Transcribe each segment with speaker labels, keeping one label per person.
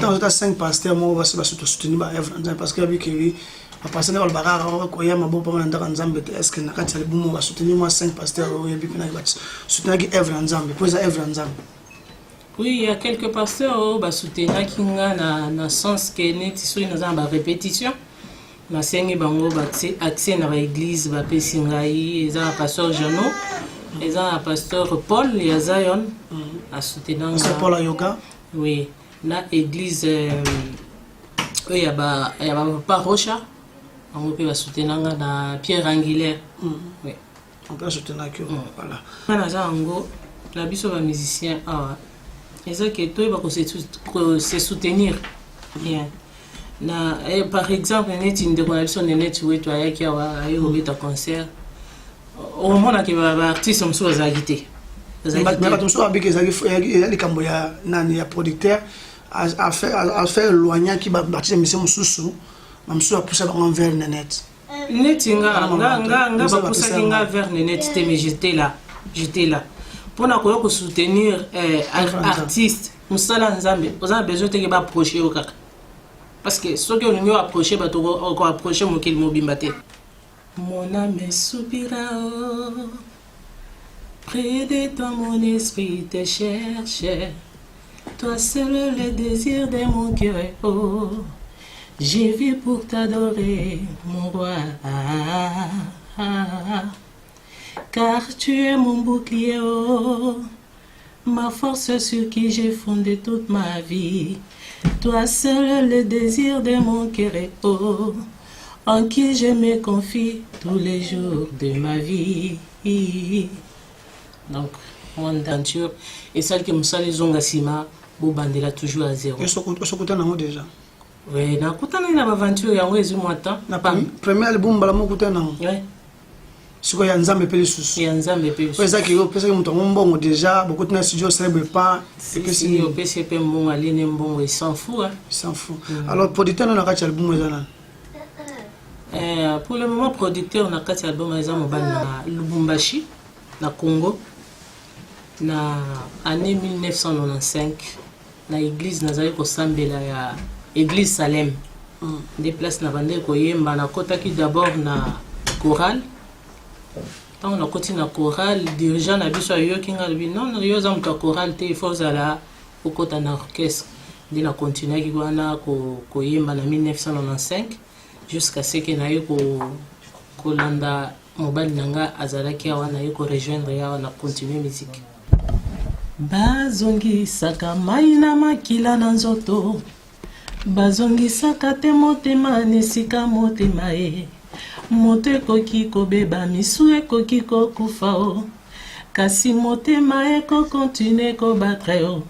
Speaker 1: pourtant on a 5 pasteurs moi va se soutenir ba œuvre parce que avec pasteur na balbara ko ya mabo pa na nzambe est-ce que na kati ya albumu va soutenir moi 5 pasteurs et puis na ba soutenir œuvre nzambe pour ça œuvre nzambe.
Speaker 2: Oui, il y a quelques pasteurs qui soutenir qui na sens que net sur une répétition. Na sengi bango accès na l'église ba pesingai eza pasteur Jano, eza pasteur Paul ya Zion a soutenir
Speaker 1: pasteur Paul Ayoka.
Speaker 2: Oui, na église il y a pas Rocha, on peut soutenir na Pierre Angulaire. Oui.
Speaker 1: On peut soutenir que voilà.
Speaker 2: Kana za ngo la biso ba musicien eza que toi va se soutenir bien. Na par exemple net une décoration de net où tu as qui a eu un concert au moment que ba artiste sont sur agité
Speaker 1: mais ba tonso avec les camboya nani ya producteur a fait éloigner qui ba artiste monsieur mususu mamsu a poussé en vers net
Speaker 2: nga ba poussé nga vers net mais j'étais là pour na ko soutenir artiste musala nzambe on a besoin de ba approcher au kaka. Parce que ceux qui ont approché, ont approché mon qu'il m'obimbaté. Mon âme soupira, près de toi mon esprit te cherche. Toi seul le désir de mon cœur. Oh, j'ai vu pour t'adorer, mon roi. Car tu es mon bouclier, oh, ma force sur qui j'ai fondé toute ma vie. Toi seul le désir de mon cœur est haut, en qui je me confie tous les jours de ma vie. Donc, mon aventure et celle qui me sale zongasima, vous bandez là toujours à zéro.
Speaker 1: Et ce côté là déjà.
Speaker 2: Oui, na kutana ina aventure ya mwezi mwata.
Speaker 1: Na premier album bala mo kutana.
Speaker 2: Oui.
Speaker 1: Siko ya nzambe pe lisusu.
Speaker 2: Ya nzambe pe lisusu.
Speaker 1: Pesa ki muto mbongo déjà beaucoup de studio célèbre pas
Speaker 2: et que si au PCP mbongo aline mbongo il s'en fout hein.
Speaker 1: Il s'en fout. Alors producteur na kati album ezana.
Speaker 2: Pour le moment producteur na kati album ezana mobali na Lubumbashi na Congo na année 1995 na église nazali ko sambela ya église Salem. Des places na bande ko yemba na kotaki d'abord na chorale. Tant on a continué la chorale, dirigeant na biso yo kinga bi non yo za muta chorale te faut ala au côté na orchestre. Dit na continuer ki wana ko yemba na 1995 jusqu'à ce que na yo ko landa mobile nanga azalaki wana yo ko rejoindre ya wana continuer musique. Bazongi saka mai na makila na nzoto. Bazongi saka te motema nesika motema e. Moto ekoki kobeba misu ekoki kokufa o kasi motema eko continue kobatre o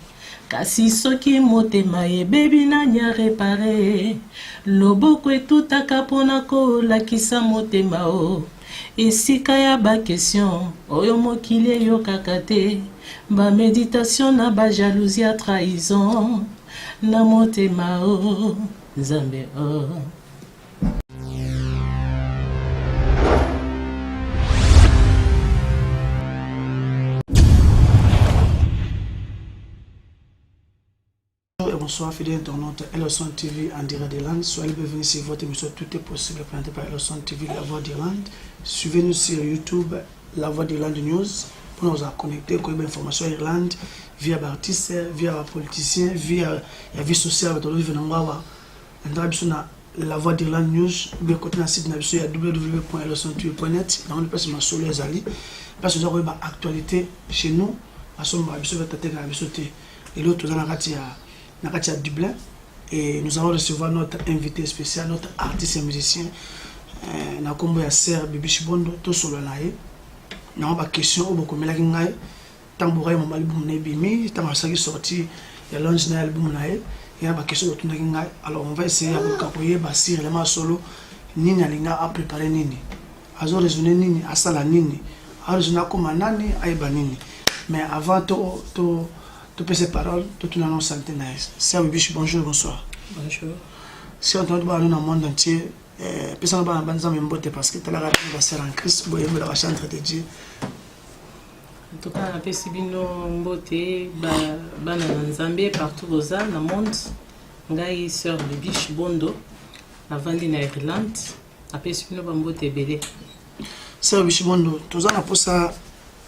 Speaker 2: kasi soki motema ebebi nanya repare loboko etutaka mpona kolakisa motema o esika ya bakestion oyo mokili eyokaka te baméditation na bajalousie ya trahison na motema o nzambe o.
Speaker 1: Bonsoir fidèles internautes, Elson TV en direct d'Irlande. Soyez bienvenus sur votre émission Tout est possible présentée par Elson TV, La Voix d'Irlande. Suivez-nous sur YouTube, La Voix d'Irlande News, pour nous connecter avec l'information Irlande via les artistes, via les politiciens, via la vie sociale. La Voix d'Irlande News, bien côté dans le site www.elsontv.net. Dans le place ma solo ezali, parce que nous avons actualité chez nous, à ce moment et l'autre dans la Nakatia Dublin, et nous allons recevoir notre invité spécial, notre artiste et musicien, Nakombo ya Ser Bibi Chibondo, tout sur le naïe. Nous avons des questions, beaucoup de choses. Tant que vous avez un album, tant que vous avez sorti, il y a l'ange d'un album, il y a des questions. Alors on va essayer de capoyer, basir, les solo, Nini Alinga a préparé Nini. Azo raisonné Nini, Asala Nini. A raisonné comme Nani, Aïba Nini. Mais avant tout. Toutes ces paroles, toute une annonce centenaire. Ser Bibiche, bonjour, bonsoir.
Speaker 2: Bonjour.
Speaker 1: Si on entend parler dans le monde entier, personne ne va pas me botter parce que tu as la radio va se en Christ, vous voyez la chantre de Dieu.
Speaker 2: En tout cas, on a beauté, Nzambé partout dans le monde. ngai sœur Bibiche Bondo navandi na Irlande apesi bino bambote ebele.
Speaker 1: Sœur Bibiche Bondo toza na posa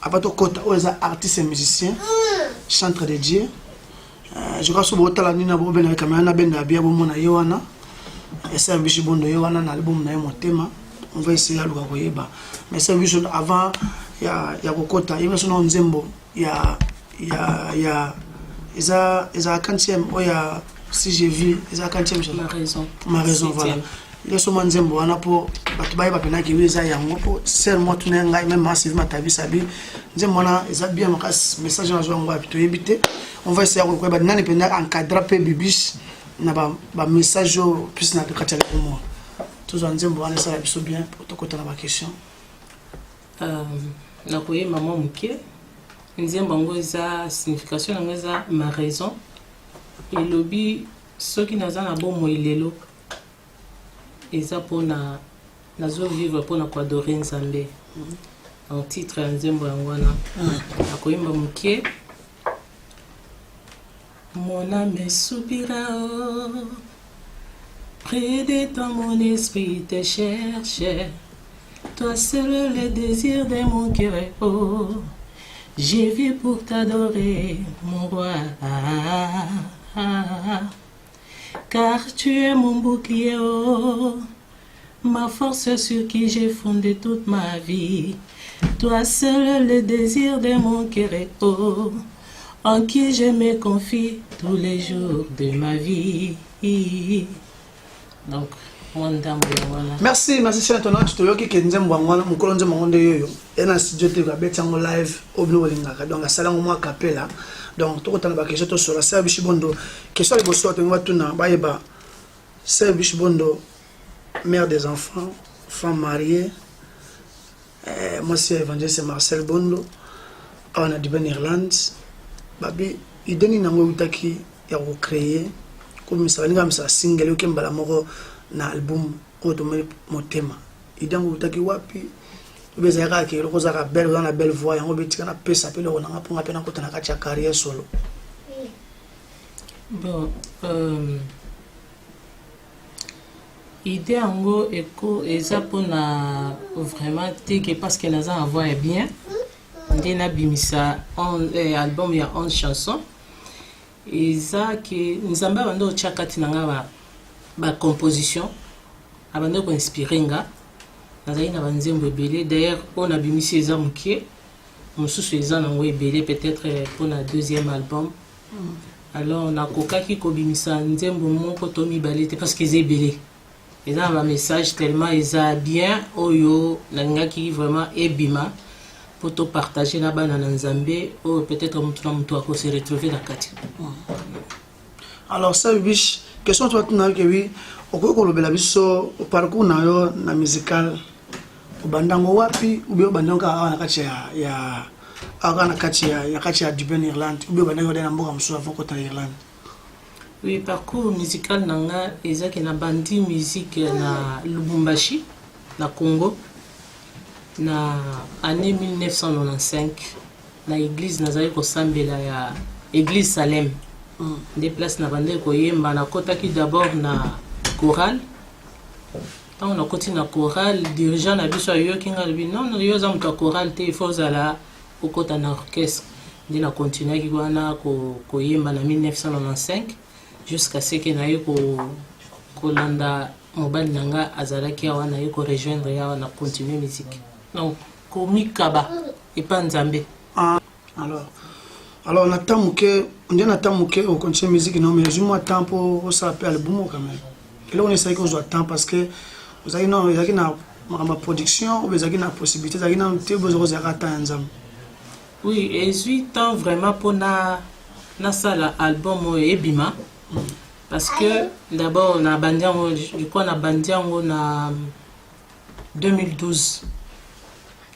Speaker 1: abato kota oyo eza artiste et musicien chantre de Dieu. Je crois que botala nina bo bena kamera na benda bia bo mona ye wana. Sœur Bibiche Bondo ye wana na album na ye motema. On va essayer à le koyeba. Mais Sœur Bibiche avant ya kokota ye so na nzembo ya eza 40e oya si j'ai vu eza 40e ma raison voilà. Il est souvent nzembo wana po batu baye bapena ki eza yango po sel moi tout ngai même massive matabi sabi nzembo wana eza bien makas message na zo ngwa pito yebite. On va essayer ko ba nani pena encadrer pe Bibiche na ba message plus na kati avec moi. Tous nzembo wana ça biso bien pour to kota na ba question.
Speaker 2: Na koye maman muke nzembo ngo eza signification ngo eza ma raison elobi soki naza na bomo ilelo eza pona nazo vivre pona ko adorer Nzambe en titre ya nzembo yango wana akoyemba muke mon âme soupira près de toi mon esprit te cherche toi seul le désir de mon cœur oh j'ai vu pour t'adorer mon roi car tu es mon bouclier oh ma force sur qui j'ai fondé toute ma vie toi seul le désir de mon cœur oh en qui je me confie tous les jours de ma vie. Donc
Speaker 1: merci c'est ton nom tu yoki nzembo ngwana mukolo nzembo ngonde yoyo ena studio te ka betango live obino lingaka donc asala ngwa capella donc to kotana ba question to sur la Sœur Bibiche Bondo question les bosso to ngatuna ba yeba Sœur Bibiche Bondo mère des enfants femme mariée moi c'est évangéliste Marcel Bondo on a du Ben Irlande babi ideni nango utaki ya ko créer comme ça nga msa single yo kembala moko na album otomé motema idango utaki wapi beza ka ke loko za ka belle na belle voix yango bitika na pesa pe loko na ngaponga pe na kota na kati ya carrière solo.
Speaker 2: Bon idée yango eko eza pona vraiment teke parce que naza en voix bien ndena bimisa album ya 11 chansons eza ke nzamba bando chakati nanga ba composition abando ko inspirer nga nazali na banzembo ebele d'ailleurs on a bimisi eza mukie mususu eza nango ebele peut-être pour na deuxième album alors na kokaki ko bimisa nzembo moko to mibale te parce que eza ebele eza ba message tellement eza bien oyo nangaki vraiment ebima pour te partager na bana na Nzambe ou peut-être mutu ako se retrouver na kati.
Speaker 1: Alors Sœur Bibiche question toi tu na ke oui okoko lobela biso parcours na yo na musical obandango wapi ubio bandanga na kati ya na kati ya du Ben Irlande ubio bandango na mboka mso avant kota Irlande.
Speaker 2: Oui parcours musical nanga ezaki na bandi musique na Lubumbashi na Congo na année 1995 na église nazali ko sambela ya église Salem des places na bande ko yemba na kotaki d'abord na chorale tant on a continué na chorale dirigeant na biso yo kinga bi non yo za muto chorale te il faut ala au kota na orchestre ndina continuer ki wana ko yemba na 1995 jusqu'à ce que na yo ko landa mobile nanga azalaki ya wana yo ko rejoindre ya wana continuer musique. Donc, komikaba et pas Nzambe.
Speaker 1: Alors, on attend que on continue musique, non, mais je m'attends pour ça appelle album quand même. Et là, on essaie qu'on soit temps parce que vous avez ma production, vous avez une possibilité, vous avez une besoin de rater Nzambe.
Speaker 2: Oui, et 8 ans vraiment pour na sala album Ebima. Parce que d'abord, on a bandiango na 2012.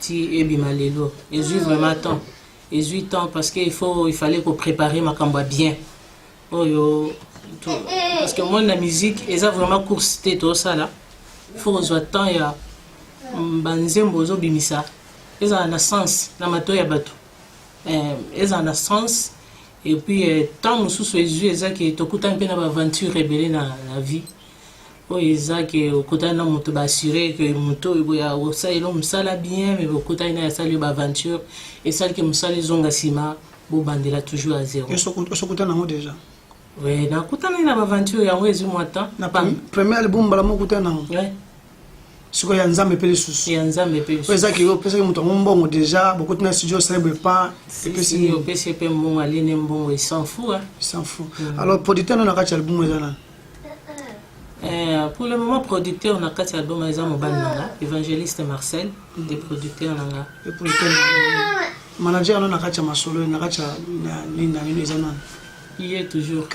Speaker 2: Et Ebima lelo et vraiment temps et 8 ans parce qu'il fallait qu'on préparer ma camba bien parce que moi la musique est vraiment course tout ça là il faut que temps ya banzembo zo bimisa eza na sens na mato ya bato eza na sens et puis tant mosusu ezwi eza ke tokutani mpe na baaventure ebele na vie oyo eza ke okutani na moto baassuré ke moto oyo osalela mosala bien mais okutani na asali yo baaventure esali ke mosala ezonga nsima bobandela toujours à zéro.
Speaker 1: Osokutana nango déjà?
Speaker 2: Oui, nakutani na baaventure yango ezwi mwa temps.
Speaker 1: Na premier album mbala mokutana nango? Oui. Sikoyo ya nzambe mpe lisusu? Ya nzambe mpe lisusu. Ezaki opesaki moto yango mbongo déjà bokoti na studio osali pas
Speaker 2: epesi opesi mpe mbongo alini mbongo il s'en fout.
Speaker 1: Il s'en fout. Alors producteur na kati album eza nani?
Speaker 2: Pour le moment, producteur, on a quatre albums à Évangéliste Marcel, des producteurs.
Speaker 1: Manager, on a quatre masolo, on a quatre
Speaker 2: il est toujours.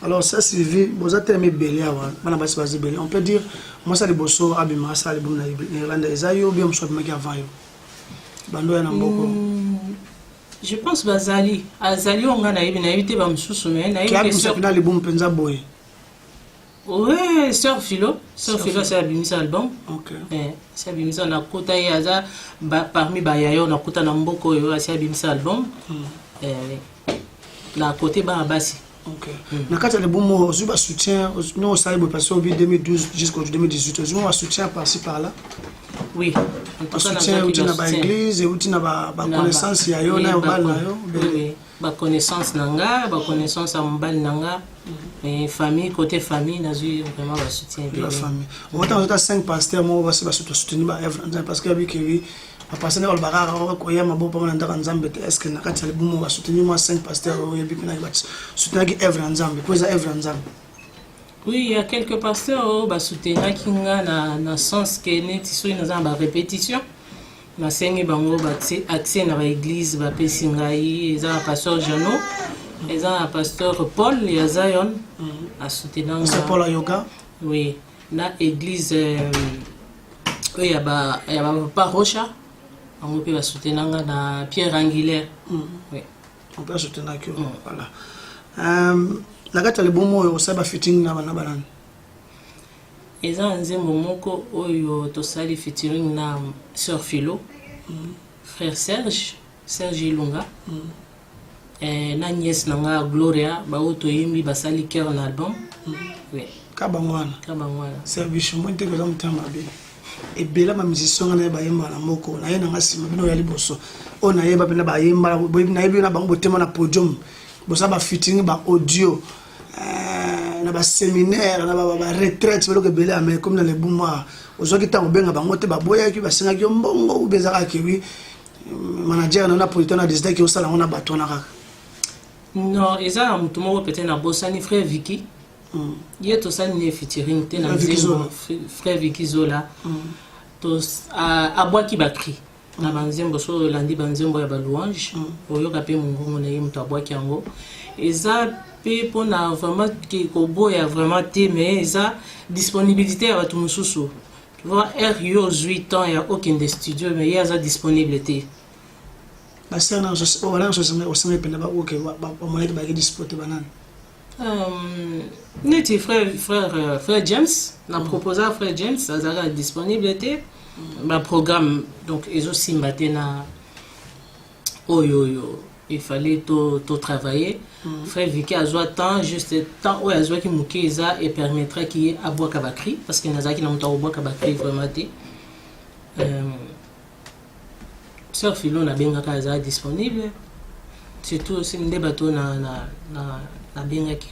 Speaker 1: Alors, ça, Sylvie, vous avez aimé Bélia, on peut dire, moi, ça, les bosso, Abima, ça, les bons Irlandais, Zayo, bien, je suis avant yo. Bando, il y en a beaucoup.
Speaker 2: Je pense que Zali, Azali, on a évité,
Speaker 1: qui a les bons Penza Boy.
Speaker 2: Oui, Sœur Philo, c'est un album.
Speaker 1: Ok.
Speaker 2: C'est un album. On a parmi Bayayo, on a Kota Namboko, c'est un album. La côté Barabasi.
Speaker 1: Ok. Dans le album, on a soutien, nous on s'est passé au 2012 jusqu'au 2018. On a soutien par-ci par-là.
Speaker 2: Oui.
Speaker 1: On soutien, on a l'église, on a connaissance, il y a
Speaker 2: oui. Ba connaissance nanga, ba connaissance à mbal nanga, mais famille côté famille n'a eu vraiment le soutien
Speaker 1: de la famille. On a 5 pasteurs moi va se soutenir ba parce que avec lui a passer dans le barrage ko yama bo pa na ndaka nzambe est-ce que na kati le bumo va soutenir moi 5 pasteurs et puis na ba soutenir Evra Nzambe pour ça Evra Nzambe.
Speaker 2: Oui, il y a quelques pasteurs ba soutenir kinga na sens que net so ina za ba répétition. Nasengi bango accès na l'église ba pesi ngai eza pasteur Jano eza pasteur Paul ya Zion a soutenir
Speaker 1: c'est Paul Yoga.
Speaker 2: Oui, na église ya ba Rocha on peut ba soutenir na Pierre Angulaire. Oui,
Speaker 1: on peut soutenir que voilà. La gata le bomo o saba fitting na banana. Eza
Speaker 2: nzembo moko oyo tosali featuring na Sœur Philo, frère Serge Ilunga, na nièce nanga Gloria, ba oto yimbi basali cœur na album. Oui.
Speaker 1: Kabangwana. Service mo inte ko mtama be. E bela ma musicien na ba yemba na moko na yena ngasima bino ya liboso. O na yeba bina ba yemba bo na yebi na bango tema na podium. Bo sa ba fitting ba audio. Na ba séminaire na ba retraite belo ke bela mais comme dans les bons mois ozoki tango benga bango te ba boya ki ba senga ki mbongo ou bezaka ki wi manager na producteur na décidé ki osala ngona bato na kaka.
Speaker 2: Non, eza mutu moko peut-être na bosani frère Vicky. Ye to sani ne featuring te na nzembo frère Vicky Zola. To a bois ki bakri na banzembo so landi banzembo ya ba louange oyo ka pe mungu na ye mutu a bois ki yango. Eza pour na vraiment qui koboya vraiment té mais ça disponibilité à tout mususu tu vois RIO 8 ans il y a aucun des studios mais il y a ça disponibilité
Speaker 1: la scène on se pena ba OK ba moyen ba disponible banane
Speaker 2: net frère James n'a proposé à frère James ça a disponibilité ba programme donc ils aussi maintenant oyo il fallait tout travailler. Frère Vicky a joué tant juste temps où a joué qui moukiza et permettra qu'il y ait à boire kabakri parce que nazaki na mutawo boire kabakri vraiment té. Sœur Philo na benga kaza disponible. C'est tout c'est des bateaux na benga ki.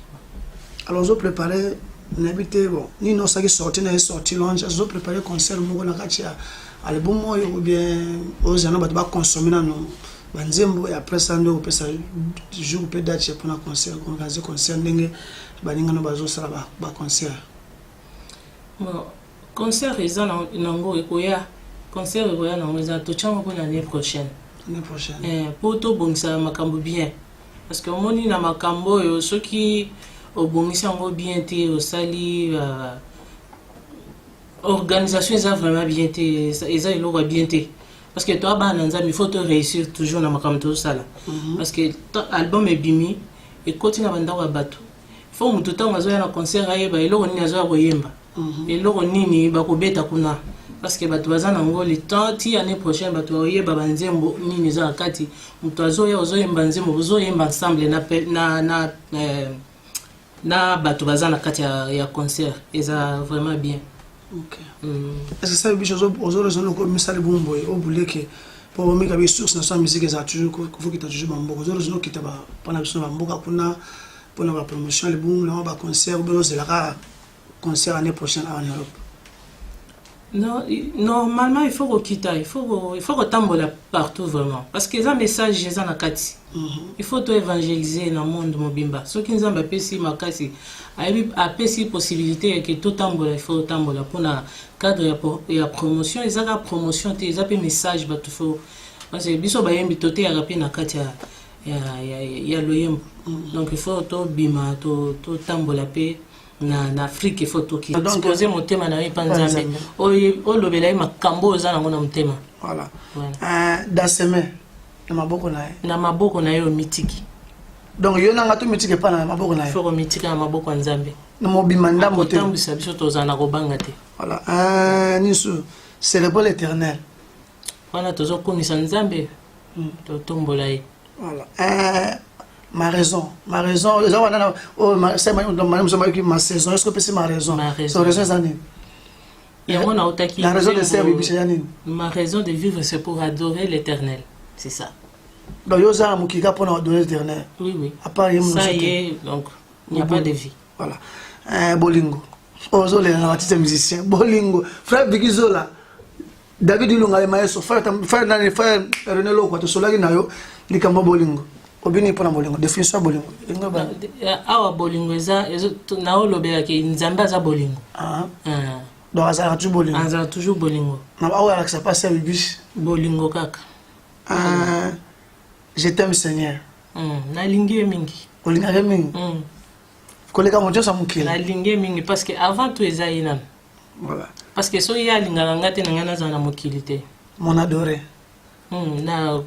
Speaker 1: Alors je préparer n'habiter bon ni non ça qui sorti loin je préparer concert mo na katia album mo ou bien aux ana ba consommer na no banzembo et après ça ndo pesa jour peut date pour un concert organiser concert ndenge baninga no bazo sala ba concert
Speaker 2: bon concert eza nango ekoya concert ekoya nango eza to changa pour l'année prochaine pour to bongisa makambo bien parce que omoni na makambo yo soki obongisa ngo bien te osali organisation eza vraiment bien te eza iloko bien te. Parce que toi, il faut te réussir toujours dans ma caméra sala. Parce que ton album est bimi et continue à vendre bateau. Il faut que tout le temps, on a un concert à yeba, et là on y a un yemba. Et là on y a un beta kuna. parce que bato baza nango le temps ti année prochaine bato baoyeba banzembo nini eza na kati moto azoya ozoyemba nzembo bozoyemba ensemble na bato baza na kati ya concert eza vraiment bien.
Speaker 1: Est-ce que ça veut dire que vous avez besoin de misali bumbo au boulot que pour me caber source na sa musique eza toujours faut que tu toujours bambo vous avez besoin que tu ba pana besoin bambo kuna pour la promotion le boom là ba concert ou c'est la concert l'année prochaine en Europe.
Speaker 2: Non, normalement il faut quitter, il faut retambola partout vraiment parce que ça message eza na kati. Il faut tout évangéliser dans le monde mobimba. Ce qui nous a pesi makasi a pesi possibilité que tout tambola il faut tambola pour na cadre ya promotion et ça la promotion te ça pe message ba tout faut parce que biso ba yembi toté ya rapé na kati ya loyembo. Donc il faut tout bima tout tambola pe na Afrique il faut tout qui exposer mon thème na panzambe o lobela makambo za na ngona mtema.
Speaker 1: Voilà. Dans ces mains na
Speaker 2: maboko na yo mitiki.
Speaker 1: Donc yo na ngatu mitiki pa na maboko na yo.
Speaker 2: Faut mitiki na maboko nzambe.
Speaker 1: Na mobima ndambo te.
Speaker 2: Tambisa biso tozana kobanga te.
Speaker 1: Voilà. Nisu célébrer l'éternel.
Speaker 2: Wana tozo komisa nzambe. To tombola ye.
Speaker 1: Voilà. Ma raison, ma saison, est-ce que c'est ma raison?
Speaker 2: La raison
Speaker 1: de servir,
Speaker 2: ma raison de vivre, c'est pour adorer l'Éternel. C'est ça.
Speaker 1: Donc, il y a un pour adorer l'Éternel.
Speaker 2: Oui.
Speaker 1: À part,
Speaker 2: ça y est, donc, il n'y a pas de vie.
Speaker 1: Voilà. Bolingo. Ozo les artistes musiciens. Bolingo. Frère Bigizola. David Ilunga, maestro. Frère René Loko, tu solari na yo, likamba bolingo. Obini pona bolingo définition bolingo ngoba
Speaker 2: awa bolingo eza na olobela ke nzamba za bolingo
Speaker 1: donc azala
Speaker 2: toujours bolingo
Speaker 1: na awa la ça passe bibish
Speaker 2: bolingo kaka
Speaker 1: je t'aime Seigneur
Speaker 2: na lingi mingi
Speaker 1: olinga mingi koleka mojo sa mukela
Speaker 2: na lingi mingi parce que avant tout eza ina
Speaker 1: voilà
Speaker 2: parce que so ya linga ngate na ngana za na mokilité
Speaker 1: mon adoré
Speaker 2: na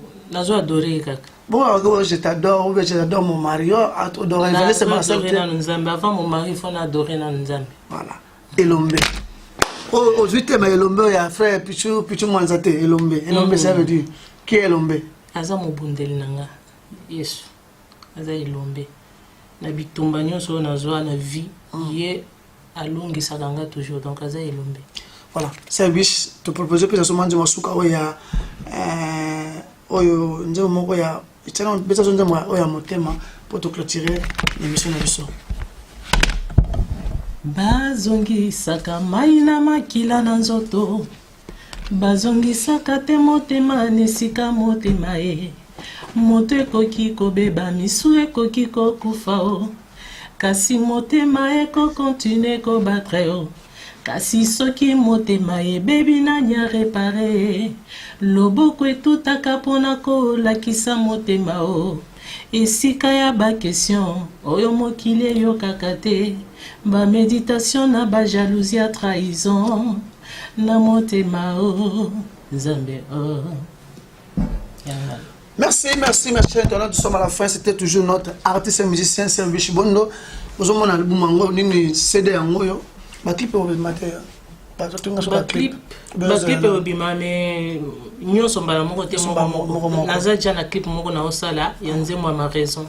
Speaker 2: zo adoré kaka.
Speaker 1: Bon, je t'adore, ou j'adore mon mari, adore c'est ma seule.
Speaker 2: Avant mon mari, il faut adorer dans Nzambe.
Speaker 1: Voilà. Elombe. Au 8e, Elombe, il y a frère Pichu Mwanzate, Elombe. Elombe, ça veut dire qui est Elombe?
Speaker 2: Aza mobundeli nanga. Yesu. Aza Elombe. Na bitumba nyonso na zwa na vie, ye alongi sakanga toujours, donc aza Elombe.
Speaker 1: Voilà. Service, te proposer que ça se mange masuka où il y a oyo nzembo moko ya itana beta nzembo oya motema pour te clôturer l'émission na biso.
Speaker 2: Bazongi saka mai na makila na nzoto bazongi saka te motema nesika motema moto ekoki kobeba misu ekoki kokufa o kasi motema ekokontinue kobatre o kasi soki motema ebebi nanya repare loboko etutaka mpona kolakisa motema o esika ya bakestion oyo mokili eyokaka te baméditation na bajalousie ya trahison na motema o nzambe o.
Speaker 1: Merci, internaute. Nous sommes à la fin. C'était toujours notre artiste et musicien Service Bondo. Nous avons un album, nous CD en Goyo. Ma clip au matin.
Speaker 2: Ba clip au bima mais nyonso mbala moko te moko naza déjà na clip moko na osala yanze moi ma raison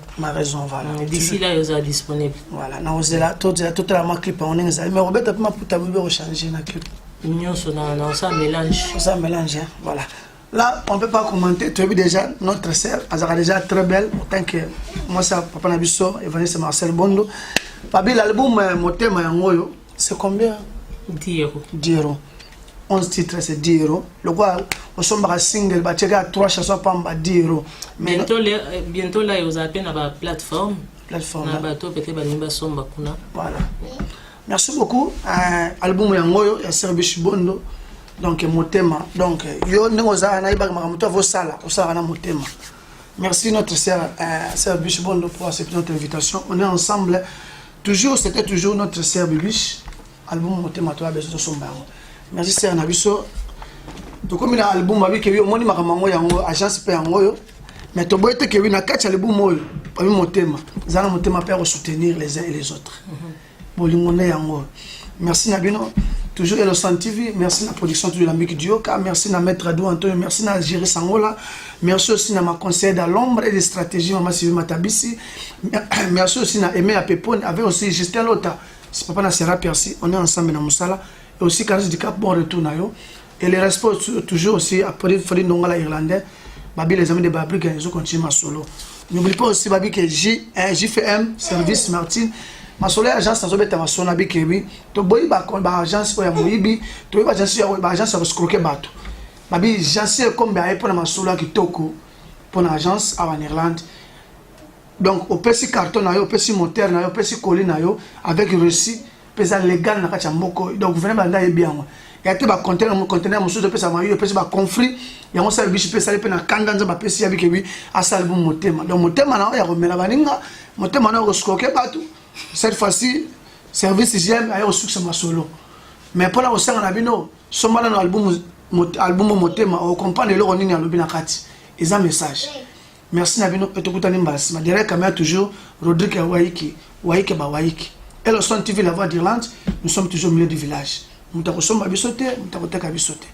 Speaker 2: voilà d'ici là ils sont disponibles
Speaker 1: voilà na osela toute la clip on est mais Robert a pas puta bibo changer na clip
Speaker 2: nyonso na ça mélange
Speaker 1: voilà. Là, on ne peut pas commenter. Tu as vu déjà notre sœur, elle est déjà très belle. Tant que moi, c'est Papa Nabiso, Evangeliste Marcel Bondo. Papi, l'album, mon thème, c'est combien?
Speaker 2: 10 euros.
Speaker 1: 10 euros. 11 titres, c'est 10 euros. Le quoi, on sommes à single, tu as 3 chansons par 10 euros.
Speaker 2: Bientôt, là, ils ont appelé la plateforme.
Speaker 1: Plateforme.
Speaker 2: Voilà.
Speaker 1: Merci beaucoup. Album, il y a Service Bondo. Donc motema donc yo ngoza na ibaka makamuto vo sala osala na motema. Merci notre sœur Biche Bondo pour accepter notre invitation. On est ensemble toujours, c'était toujours notre sœur Biche album motema to abeso somba. Merci sœur Nabiso. To comme na album avec yo moni makamango yango agence pe yango yo mais to boyete ke na kati album moyo pa motema zana motema pour soutenir les uns et les autres. Bolingo ne yango. Merci Nabino. toujours Elosan TV, merci à la production de l'Amérique du Yoka, merci à Maître Adou Antonio, merci à Gérer Sangola, merci aussi à ma conseillère dans l'ombre et des stratégies, Maman Sylvie Matabisi, merci aussi à Aimé Apepone, avec aussi Justin Lota, c'est papa Nassera Persi, on est ensemble dans Moussala, et aussi Carlos du Cap, bon retour nayo, et les respects toujours aussi à Fodin Dongala Irlandais, Babi les amis de Babri, ils ont continué ma solo. N'oublie pas aussi Babi que JFM, Service Martin, ma solo agence na zobeta ma sona bi kebi to boyi ba agence ya moyibi to ba agence ya escroquer bato babi agence comme ba pour ma solo kitoko pour l'agence en Irlande donc au petit carton na yo au petit moteur na yo au petit colis na yo avec reçu pesa légal na kacha mboko donc vraiment na bien ya te ba conteneur musu de pesa mayo pesa ba conflit ya mo sa bichi pesa le pe na kanda nza ba pesa ya bi kebi asal bu motema donc motema na ya romela baninga motema na escroquer bato. Cette fois-ci, service hygiène a eu succès ma solo. Mais pour la au sein de l'abino, ce mal dans l'album motema, on comprend le roni à l'obina kati. Ils ont un message. Merci Nabino et tout nimbas. Ma derrière caméra toujours Rodrigue Waiki ba Waiki. Et le son TV la voix d'Irlande, nous sommes toujours au milieu du village. Nous sommes à bisoter, nous sommes à bisoter.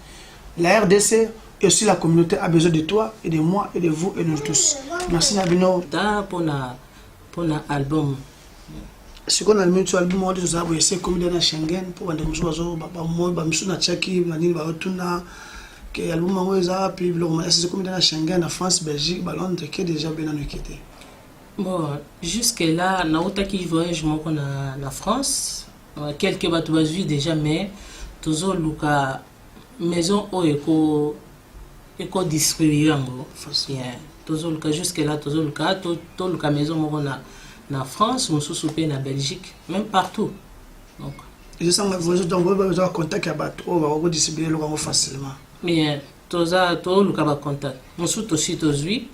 Speaker 1: La RDC et aussi la communauté a besoin de toi et de moi et de vous et de nous tous. Merci Nabino.
Speaker 2: Pour l'album.
Speaker 1: Si on a le même album, on a essayé comme dans Schengen pour vendre des choses, bah na Tchèque, manini ba retourna que album on a puis le c'est comme dans Schengen, en France, Belgique, Londres qui est déjà bien en quitté.
Speaker 2: Bon, jusque là, na auta qui voyage mon na France, quelques bateaux vu déjà mais toujours luka maison au éco distribué en gros. Toujours luka jusque là toujours luka maison mon na France, on se soupé en Belgique, même partout. Donc,
Speaker 1: je sens que vous avez contact avec bateau, on va distribuer le facilement.
Speaker 2: Mais tout le cas contact. On se aussi tous et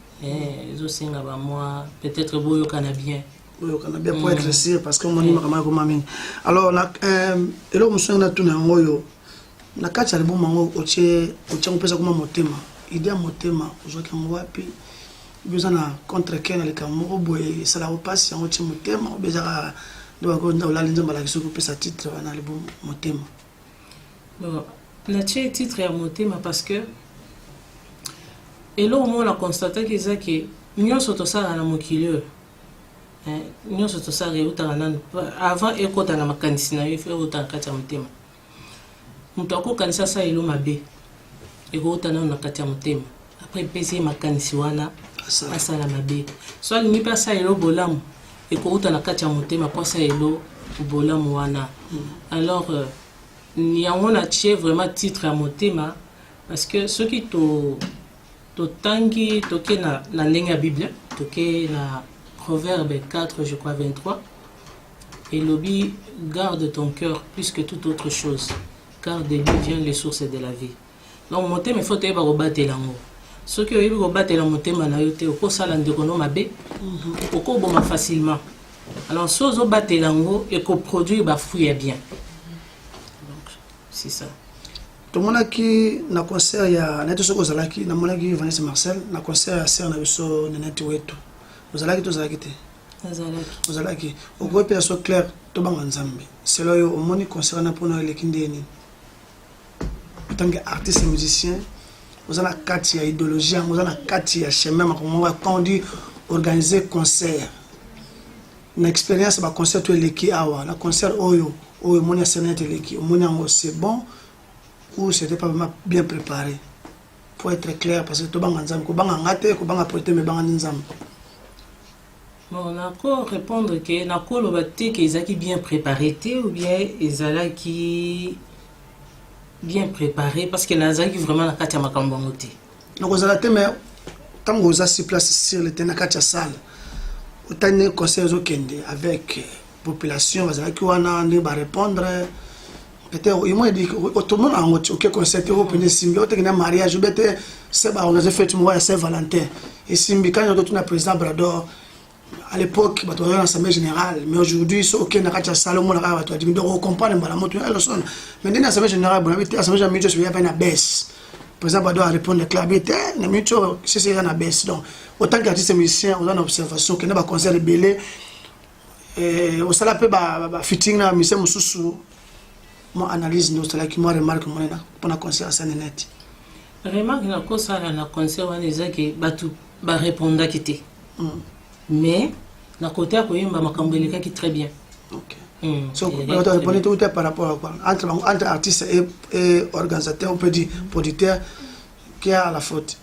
Speaker 2: aussi moi peut-être beau au Canadien.
Speaker 1: Oui, au Canadien pour être sûr parce que mon numéro comme amine. Alors là et là on se na tuna ngoyo. Na kacha le bon mango oche on pesa comme motema. Idée motema, ozoka ngwapi. Besoin na contre Ken le Cameroun boy ça la repasse en oche motema besoin de ko na linzo bala kiso pesa titre na le bon motema.
Speaker 2: Bon, la titre ya motema parce que et là au moins on a constaté que ça que nous sommes tous à la mokilio. Nous sommes tous à réuta avant ekota na makanisi na yo fait autant kati ya motema. Mutako kanisa sa ilo mabe. Ekota na kati ya motema. Après pesi makanisi wana asala mabe. So ni pesa ilo bolamu ekota na kati ya motema pesa ilo bolamu wana. Alors il y a on a vraiment titre à motema parce que ceux qui to tangi toke na ndenge ya Bible toke na Proverbe 4 je crois 23 et lobby garde ton cœur plus que toute autre chose car de lui viennent les sources de la vie. Donc motema il faut te ba robatela ngo ceux qui oyebi robatela motema na yo te ko sala ndeko no mabe ko boma facilement. Alors sozo batela ngo et ko produire ba fruit bien. Donc c'est ça.
Speaker 1: Tout le monde qui na concert ya neto soko zalaki na mona ki Vanessa Marcel na concert ya ser na biso neneto wetu ozalaki to zalaki te ozalaki okwe pe so clair to banga nzambe selo yo omoni concert na pona le kindeni en tant qu'artiste et musicien ozala kati ya idéologie ozala kati ya chemin makomo quand on dit organiser concert na expérience ba concert to leki awa na concert oyo moni senete leki moni ngo c'est bon ou c'était pas vraiment bien préparé pour être clair parce que to banga nzambe ko banga ngate ko banga poete me banga nzambe.
Speaker 2: Bon, on a encore répondre que na ko lo baté que ezaki bien préparé ou bien ezala qui bien préparé parce que nazaki vraiment na kati ya makambo ngote.
Speaker 1: Donc ozala te mais tant que oza sur place sur le terrain kati ya salle autant de conseils au kende avec population bazaki wana ndi ba répondre. Peut-être il m'a dit que tout le monde a un autre concept européen simbi autre que na mariage bete c'est ba on a fait moi à Saint-Valentin et simbi quand on a président Brador à l'époque bah toi l'assemblée générale mais aujourd'hui c'est OK na kacha Salomon na ba toi dit donc comprendre ba la moto elle sonne mais dans l'assemblée générale bon habité l'assemblée générale je vais pas na baisse président Brador répondre clairement na mito c'est na baisse donc autant qu'artiste musicien on a une observation que na ba concert belé et au sala pe ba fitting na musicien mususu moi analyse nous cela qui moi remarque mon pour la concert ça net
Speaker 2: remarque na ko ça na concert wana ezaki batu ba répondre kité mais na côté ko yimba makambo elekaki très bien.
Speaker 1: OK. So on va répondre tout par rapport à quoi entre artiste et organisateur on peut dire producteur qui a la faute.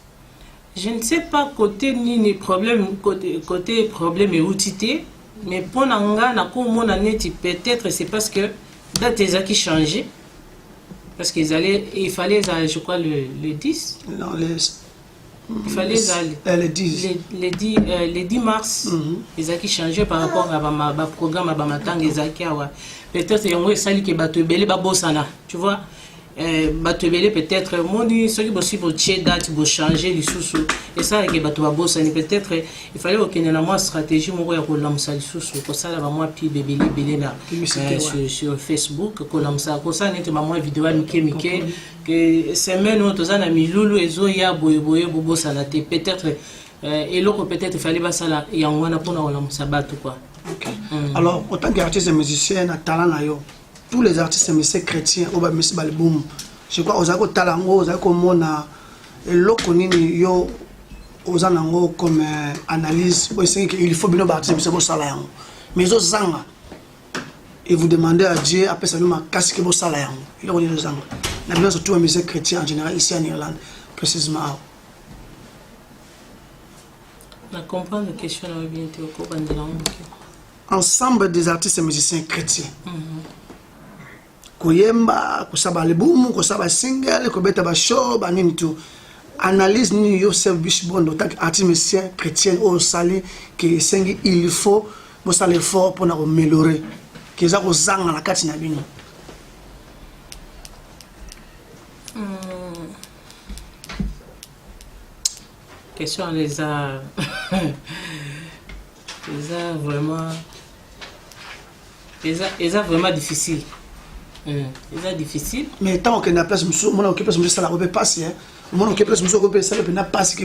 Speaker 2: Je ne sais pas côté ni problème côté problème et outité mais pour nanga na ko mona net peut-être c'est parce que date ezaki changé parce qu'ils allaient il fallait je crois le 10
Speaker 1: non
Speaker 2: il fallait
Speaker 1: le 10
Speaker 2: les 10 mars ezaki changé par rapport à ma programme à matanga ezaki awa peut-être yango sali ke bato ebele babosana tu vois bato ebele peut-être moni soki bosi botie date bo changer lisusu et ça ke bato babosani peut-être il fallait okende na moi stratégie moko ya kolamusa lisusu kosala ba moi pi bebele na sur Facebook kolamusa kosala nete ba moi vidéo mike que semaine où tozana milulu ezoya boyeboye bobosana te peut-être eloko peut-être il fallait basala yango wana pona kolamusa bato quoi.
Speaker 1: OK. Alors autant qu'artiste et musicien na talent na yo tous les artistes musiciens chrétiens au bamisi balboum je crois ozako talango ozako mona eloko nini yo ozanango comme analyse il faut bien bâtir c'est bon sala yango mais zo zanga et vous demandez à Dieu après ça nous ma casse que bon sala yango il on est zanga na bien surtout les musiciens chrétiens en général ici en Irlande précisément.
Speaker 2: Na comprendre la question là bien te ko bandela
Speaker 1: ensemble des artistes et musiciens chrétiens. Koyemba, kosaba album, kosaba single, kobeta ba show, ba nini tout. Analyse ni Yosef Bishbondo tant qu'artiste musicien chrétien au sali que sengi il faut bo sali fort pour na améliorer. Que za ko zanga na kati na bino.
Speaker 2: Question les a vraiment difficile. C'est difficile.
Speaker 1: Mais tant que na place monsieur, mon occupé monsieur ça la peut passer hein. Mon occupé monsieur ko ça peut na passer que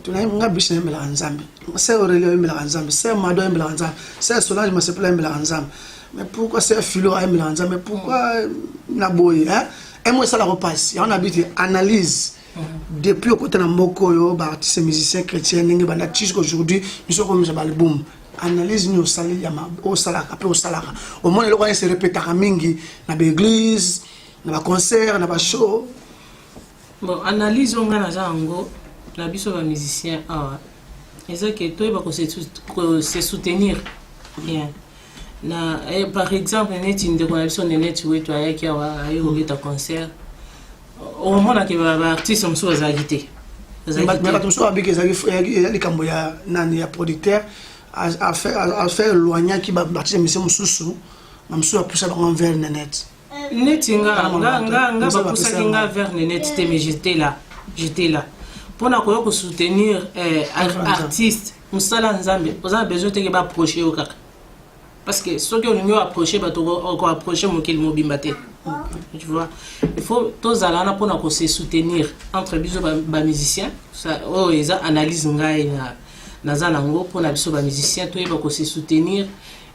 Speaker 1: tu na nga biche na mela nzambe. C'est Aurélien mela nzambe, c'est Mado mela nzambe, c'est Solange ma sepla mela nzambe. Mais pourquoi c'est Philo mela nzambe? Mais pourquoi na boye hein? Et moi ça la repasse. On habite analyse. Depuis au côté na mboko yo ba artiste musicien chrétien ndenge bana jusqu'à aujourd'hui nous sommes comme ça album. Analyse ni osali ya o salaka après o salaka au moins le roi se répète à mingi na l'église na ba concert na ba show
Speaker 2: bon analyse on ngana zango na biso ba musicien ah eza que toi ba ko se soutenir bien na par exemple net inde ko na biso net wetu ayaki ayo beta concert au moment là que ba artiste mso azagité
Speaker 1: mais ba tumso abike ezali likambo ya nani ya producteur à faire loigner qui va bâtir monsieur mususu na mususu apusha ba envers net
Speaker 2: nga poussa kinga vers net te mais j'étais là pour na ko soutenir artiste musala nzambe oza besoin te ba approcher au kaka parce que ceux qui ont approché ba to ko approcher mo kel mobimba te tu vois il faut tous alana pour na ko se soutenir entre biso ba musiciens ça oh eza analyse ngai na nango pour na biso ba musicien to yeba ko se soutenir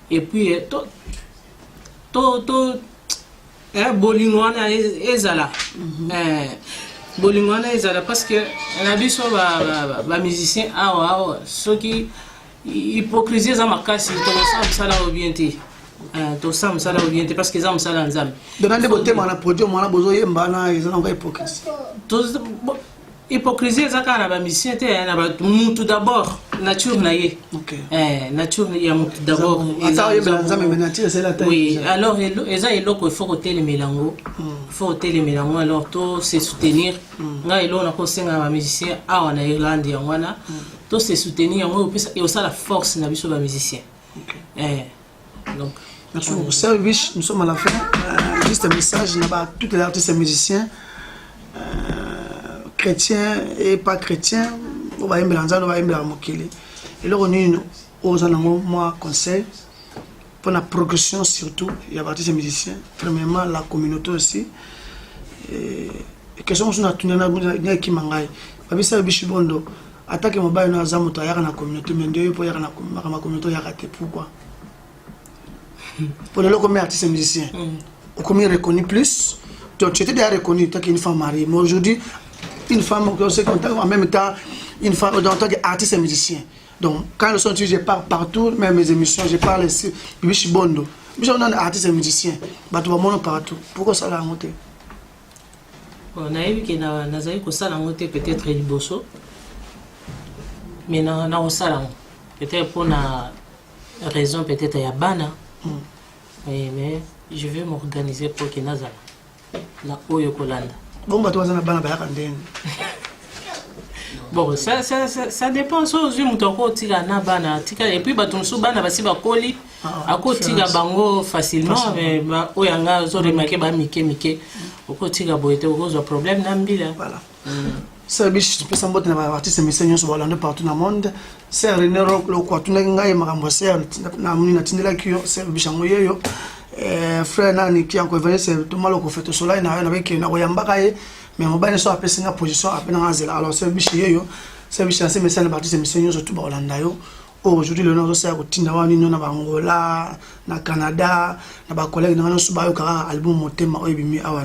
Speaker 2: et puis bolingwana ezala bolingwana ezala parce que na biso ba musicien awa ceux qui hypocrisie za makasi to sala obienté to sam sala obienté parce que za msala nzambe
Speaker 1: donande bote mana produit mana bozo yemba na ezana nga hypocrisie
Speaker 2: to hypocrisie za kana ba musicien te na ba tout d'abord nature na ye nature ya mutu d'abord oui alors eza eloko il faut côté le mélango alors to se soutenir nga elo na ko senga ba musicien awa na Irlande ya wana to se soutenir ngo et ça la force na biso ba musicien donc
Speaker 1: merci beaucoup service nous sommes à la fin juste un message là-bas tous les artistes et musiciens chrétiens et pas chrétiens on va aimer l'anzalo on va aimer la mokili et là on est aux anamons moi conseil pour la progression surtout il y a artistes et musiciens premièrement la communauté aussi et question sur na tunana na kimangai babisa bishibondo attaque mobile na zamuto ya na communauté mais ndio pour ya na communauté ya raté pourquoi pour le comme artiste et musicien comme reconnu plus. Donc tu étais déjà reconnu tant qu'une femme mariée. Mais aujourd'hui, une femme en même temps, une femme en tant qu'artiste et musicien. Donc quand le son je pars partout, même mes émissions, je parle ici, je suis bondo. Je suis un artiste et musicien. Bah tu vas monter partout. Pourquoi ça l'a monté?
Speaker 2: On a vu que Nazari ko sala monté peut-être liboso. Mais na osala peut-être pour na raison peut-être ya bana. Mais je vais m'organiser pour que Nazara na oyo kolanda.
Speaker 1: Bon bah toi ça na bana ba kandene.
Speaker 2: Bon, ça dépend. So, je me trouve tika na bana tika et puis batum so bana basi ba koli ako tika bango facilement mais ba oyanga zo remarquer ba mike oko tika boete oko zo problème na mbila.
Speaker 1: Voilà. Ça biche peut s'emboîter na artiste musicien so balando partout dans le monde. C'est René Rock lo kwa tuna ngai makambo c'est na muni na tindela kiyo c'est biche ngoyeyo. Frère nani qui encore venir c'est tout mal au fait au soleil na avec na koyambaka ye. Mais on va pas passer en position à peine en zéro. Alors c'est bichio, c'est bichio, c'est message de partie, c'est message surtout pour Hollande. Aujourd'hui le nom c'est à Tinda wa nino na Angola, na Canada, na ba collègue na suba yo kara album motema oyebimi awa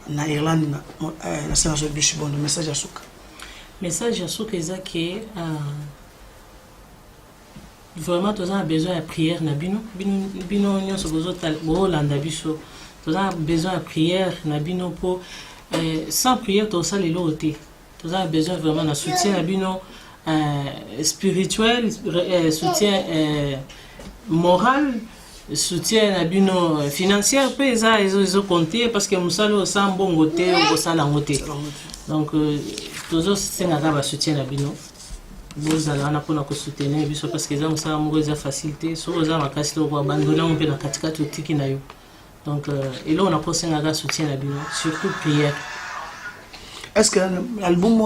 Speaker 1: na Irlande na séance bichio bon message à souka.
Speaker 2: Message à souka ezaki vraiment tous a besoin de prière na bino nyonso bozo Hollande biso. Tous a besoin de prière na bino pour sans prière, tout ça, les lots, tu as besoin vraiment d'un soutien spirituel, soutien moral, soutien financier, ils ont compté parce que nous sommes sans bon côté, au sein de côté. Donc, toujours c'est un soutien à bino. Vous allez en apprendre à soutenir parce que ça a une facilité. Si vous avez un cas, vous abandonner un peu la catégorie qui n'a eu. Donc, et là, on a posé un soutien à Bino, surtout prière.
Speaker 1: Est-ce que l'album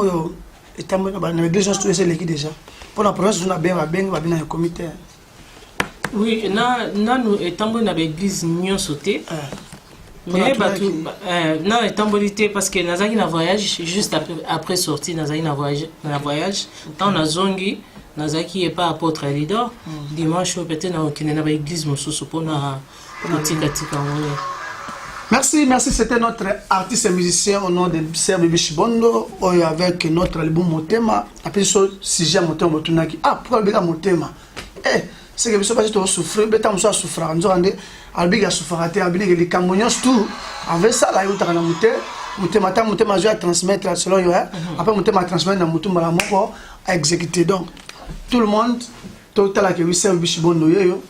Speaker 1: est en déjà studié l'équipe déjà? Pour la province, on a bien un comité. Oui,
Speaker 2: nous étant dans l'église, nous sauté. Mais non, étant bonité parce que nous avons un voyage juste après sortie, nous avons un voyage. Quand on a zongi, nous avons pas apôtre leader. Dimanche, peut-être nous avons dans l'église, nous sommes
Speaker 1: Merci, c'était notre artiste et musicien au nom de Serbe Bichibondo avec notre album Motema. Après ce sujet Motema Tunaki. Ah, pourquoi le Motema? C'est que je suis souffrir, je suis souffrir. Nous avons albiga souffrir, albiga les Camerounais tout. Avec ça, là, il y a Motema je vais transmettre selon yo. Après Motema transmettre dans Motema la moko à exécuter. Donc tout le monde, total que Serbe Bichibondo yo.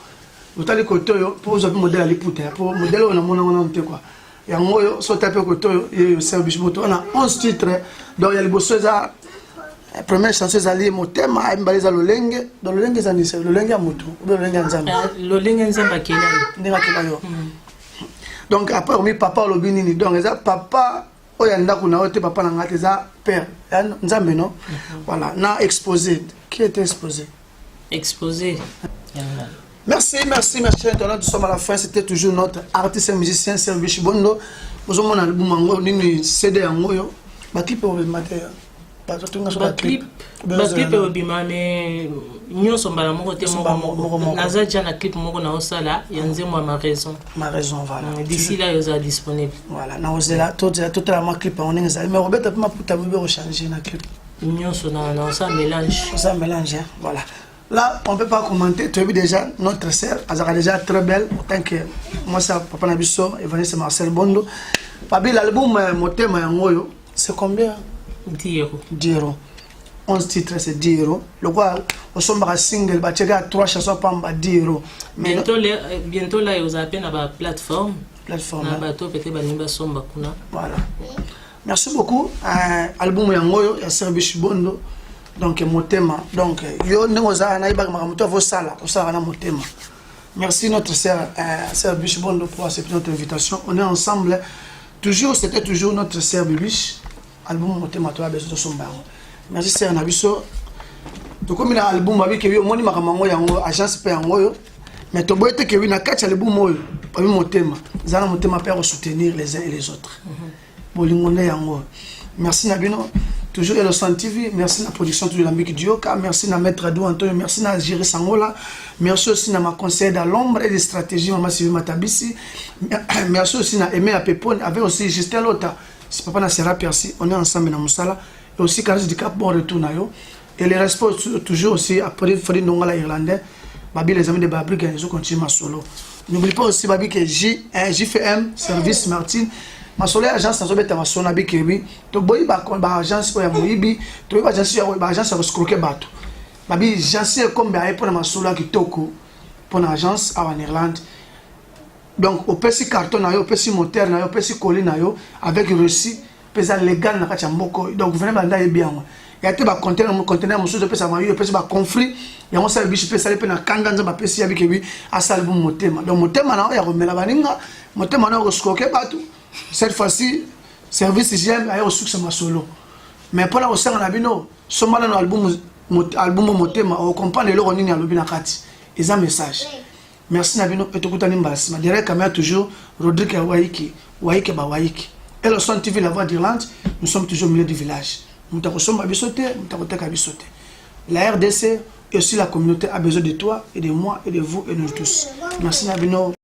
Speaker 1: Vous avez côté pour vous modèle à l'époute pour modèle on a mon quoi et en moyo so tapé côté et service moto on a 11 titres donc il y a les bossoza première chanson zali motema aimbaliza lolenge dans lolenge zani c'est lolenge ya moto lolenge nzamba
Speaker 2: kila
Speaker 1: ndinga kila yo donc après on papa lobinini donc ça papa oyanda kuna ote papa na ngate za père nzambe non voilà na exposé qui était exposé. Merci, internaute. Nous sommes à la fin. C'était toujours notre artiste et musicien Serbe Bichibondo. Nous avons un album, nous CD en moyo. Ma clip au matin.
Speaker 2: Ma clip au bima mais nous sommes à la moitié. Naza déjà na clip moko na osala. Yanze moi ma raison.
Speaker 1: Ma raison voilà.
Speaker 2: D'ici là, il sera disponible.
Speaker 1: Voilà. Na osela tout la ma clip on est. Mais Robert a pas pour tabuber rechanger na clip.
Speaker 2: Nous sommes na ça mélange.
Speaker 1: Ça mélange voilà. Là, on ne peut pas commenter. Tu as vu déjà, notre sœur, elle est déjà très belle. Tant que moi, c'est Papa Nabiso et Vanessa Marcel Bondo. Papi, l'album Motema Yangoyo, c'est combien?
Speaker 2: 10 euros.
Speaker 1: 10 euros. 11 titres, c'est 10 euros. Le quoi, au sombre single, bah, tu as 3 chansons par 10 euros.
Speaker 2: Bientôt, là, ils ont appelé la plateforme. Na bateau, peut-être, somba kuna.
Speaker 1: Voilà. Merci beaucoup. Album Yangoyo, il y a Serbe Bichibondo. Donc Motema donc yo nengoza na ibaka makamuto vo sala na Motema. Merci notre sœur Bichibondo pour accepter notre invitation. On est ensemble toujours, c'était toujours notre sœur Bibiche album Motema to abeso to somba. Merci sœur Nabiso. To comme na album avec yo moni makamango yango agence pe yango yo mais to boyete que na kati album moyo pabi Motema. Zana Motema pour soutenir les uns et les autres. Bolingonde yango. Merci Nabino. toujours Elosan TV, merci à la production de l'Ambique Dioka, merci à Maître Adou Antonio, merci à Jiri Sangola, merci aussi à ma conseillère dans l'ombre et des stratégies, Maman Sylvie Matabisi, merci aussi à Aimé Apepone, avec aussi Justin Lota, si papa n'a sera persi, on est ensemble dans Moussala, et aussi Carlos du Cap, bon retour nayo, et les responsables toujours aussi après Fred Nongala Irlandais, Babi les amis de Babri qui ont continué ma solo. N'oublie pas aussi Babi que JFM, Service Martin, ma solo agence na zobeta ma sona bi kebi to boyi ba agence ko ya moyibi to ba agence ya ba agence ya escroquer bato babi agence comme ba pour ma solo kitoko pour une agence en Irlande donc au petit carton na yo au petit moteur na yo au petit colis na yo avec reçu pesa légal na kati mboko donc vraiment nda ye bien ya te ba conteneur mosusu pesa ma yo pesa ba conflit ya mo sa bichi pesa le pe na kanga nza ba pesa ya bi kebi asal bu motema donc motema na ya romela baninga motema na escroquer bato. Cette fois-ci, service hygiène a eu succès ma solo. Mais pour la recette on a vu non, seulement dans l'album motema, on comprend les lots en ligne à l'objet nakati. Ils ont un message. Merci Nabino et tout le monde. Ma derrière caméra toujours Rodrigue Waiki ba Waiki. Et le son TV la voix d'Irlande, nous sommes toujours au milieu du village. Nous sommes à Bissoté, nous sommes à Bissoté. La RDC et aussi la communauté a besoin de toi et de moi et de vous et de nous tous. Merci Nabino.